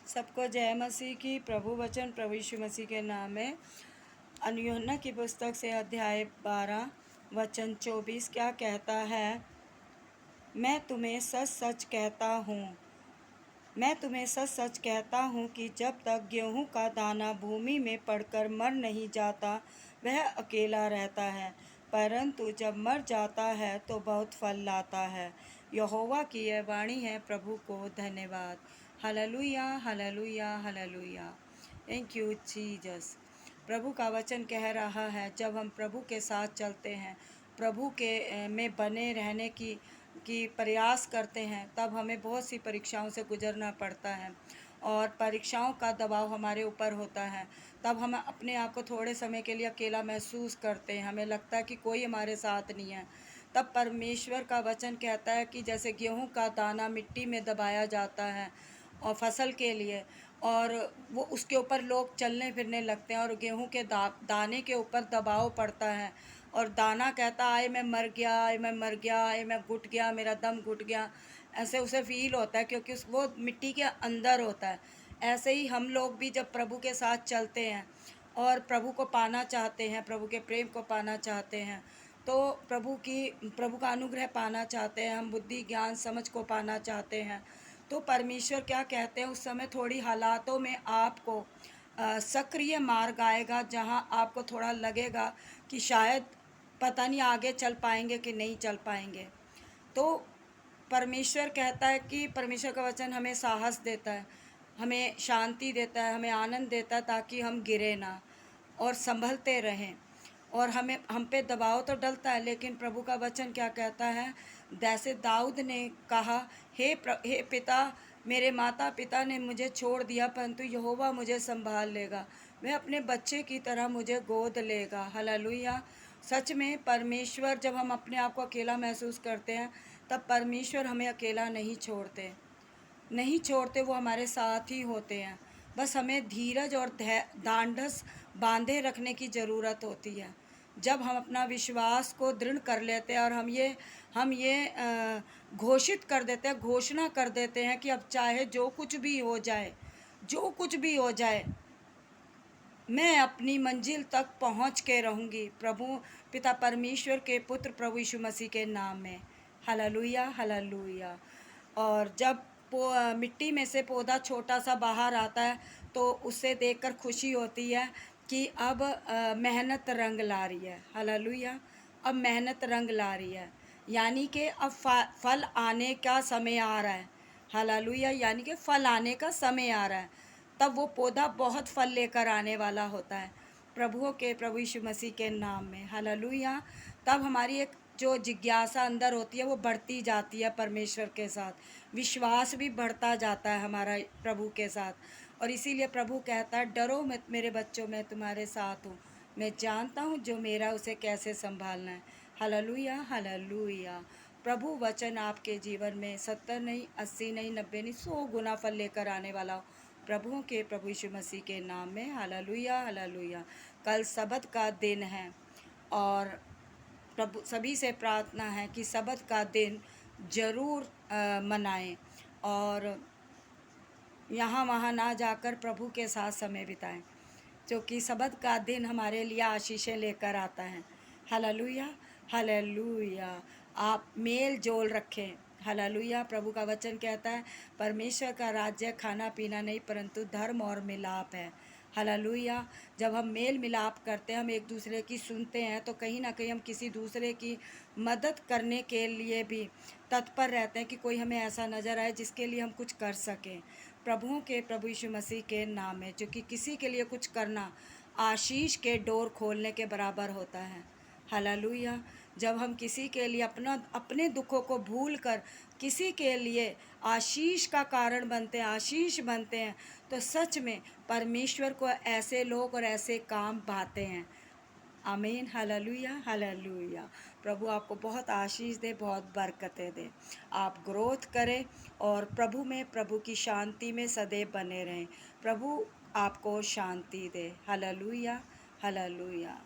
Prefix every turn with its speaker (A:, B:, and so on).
A: सबको जय मसीह की। प्रभु वचन प्रभु यीशु मसीह के नाम में यूहन्ना की पुस्तक से अध्याय 12 वचन 24 क्या कहता है? मैं तुम्हें सच सच कहता हूँ कि जब तक गेहूँ का दाना भूमि में पड़कर मर नहीं जाता वह अकेला रहता है, परंतु जब मर जाता है तो बहुत फल लाता है। यहोवा की यह वाणी है। प्रभु को धन्यवाद। Hallelujah, hallelujah, hallelujah. Thank you Jesus. प्रभु का वचन कह रहा है, जब हम प्रभु के साथ चलते हैं, प्रभु के में बने रहने की प्रयास करते हैं, तब हमें बहुत सी परीक्षाओं से गुजरना पड़ता है और परीक्षाओं का दबाव हमारे ऊपर होता है। तब हम अपने आप को थोड़े समय के लिए अकेला महसूस करते हैं, हमें लगता है कि कोई हमारे साथ नहीं है। तब परमेश्वर का वचन कहता है कि जैसे गेहूं का दाना मिट्टी में दबाया जाता है और फसल के लिए, और वो उसके ऊपर लोग चलने फिरने लगते हैं और गेहूं के दाने के ऊपर दबाव पड़ता है और दाना कहता आए मैं मर गया, आए मैं मर गया, आए मैं घुट गया, मेरा दम घुट गया, ऐसे उसे फील होता है क्योंकि वो मिट्टी के अंदर होता है। ऐसे ही हम लोग भी जब प्रभु के साथ चलते हैं और प्रभु को पाना चाहते हैं, प्रभु के प्रेम को पाना चाहते हैं, तो प्रभु का अनुग्रह पाना चाहते हैं, हम बुद्धि ज्ञान समझ को पाना चाहते हैं, तो परमेश्वर क्या कहते हैं, उस समय थोड़ी हालातों में आपको सक्रिय मार्ग आएगा जहां आपको थोड़ा लगेगा कि शायद पता नहीं आगे चल पाएंगे कि नहीं चल पाएंगे। तो परमेश्वर कहता है कि परमेश्वर का वचन हमें साहस देता है, हमें शांति देता है, हमें आनंद देता है ताकि हम गिरे ना और संभलते रहें। और हम पे दबाव तो डलता है, लेकिन प्रभु का वचन क्या कहता है? जैसे दाऊद ने कहा, हे पिता, मेरे माता पिता ने मुझे छोड़ दिया, परंतु यहोवा मुझे संभाल लेगा, वह अपने बच्चे की तरह मुझे गोद लेगा। हालेलुया। सच में परमेश्वर, जब हम अपने आप को अकेला महसूस करते हैं, तब परमेश्वर हमें अकेला नहीं छोड़ते, वो हमारे साथ ही होते हैं। बस हमें धीरज और ढांढस बांधे रखने की ज़रूरत होती है। जब हम अपना विश्वास को दृढ़ कर लेते हैं और हम ये घोषित कर देते हैं, घोषणा कर देते हैं कि अब चाहे जो कुछ भी हो जाए, मैं अपनी मंजिल तक पहुंच के रहूँगी, प्रभु पिता परमेश्वर के पुत्र प्रभु यीशु मसीह के नाम में। Hallelujah, hallelujah. और जब मिट्टी में से पौधा छोटा सा बाहर आता है तो उसे देखकर खुशी होती है कि अब मेहनत रंग ला रही है। हालेलुया। अब मेहनत रंग ला रही है, यानी कि अब फल आने का समय आ रहा है। हालेलुया। यानी कि फल आने का समय आ रहा है, तब वो पौधा बहुत फल लेकर आने वाला होता है, प्रभुओं के प्रभु यीशु मसीह के नाम में। हालेलुया। तब हमारी एक जो जिज्ञासा अंदर होती है वो बढ़ती जाती है, परमेश्वर के साथ विश्वास भी बढ़ता जाता है हमारा प्रभु के साथ। और इसीलिए प्रभु कहता है, डरो मत मेरे बच्चों, मैं तुम्हारे साथ हूँ, मैं जानता हूँ जो मेरा उसे कैसे संभालना है। Hallelujah, hallelujah. प्रभु वचन आपके जीवन में 70 नहीं, 80 नहीं, 90 नहीं, 100 गुना फल लेकर आने वाला हो, प्रभुओं के प्रभु यीशु मसीह के नाम में। Hallelujah, hallelujah. कल सबत का दिन है और प्रभु सभी से प्रार्थना है कि सबत का दिन ज़रूर मनाएं और यहाँ वहाँ ना जाकर प्रभु के साथ समय बिताएं, क्योंकि सबत का दिन हमारे लिए आशीषें लेकर आता है। Hallelujah, hallelujah. आप मेल जोल रखें। हालेलुया। प्रभु का वचन कहता है, परमेश्वर का राज्य खाना पीना नहीं परंतु धर्म और मिलाप है। हालेलुया। जब हम मेल मिलाप करते हैं, हम एक दूसरे की सुनते हैं, तो कहीं ना कहीं हम किसी दूसरे की मदद करने के लिए भी तत्पर रहते हैं कि कोई हमें ऐसा नज़र आए जिसके लिए हम कुछ कर सकें, प्रभुओं के प्रभु यीशु मसीह के नाम में। क्योंकि किसी के लिए कुछ करना आशीष के डोर खोलने के बराबर होता है। हालेलुया। जब हम किसी के लिए अपने दुखों को भूल कर किसी के लिए आशीष का कारण बनते हैं, आशीष बनते हैं, तो सच में परमेश्वर को ऐसे लोग और ऐसे काम भाते हैं। आमीन। Hallelujah, hallelujah. प्रभु आपको बहुत आशीष दे, बहुत बरकतें दे, आप ग्रोथ करें और प्रभु में, प्रभु की शांति में सदैव बने रहें। प्रभु आपको शांति दे। Hallelujah, hallelujah.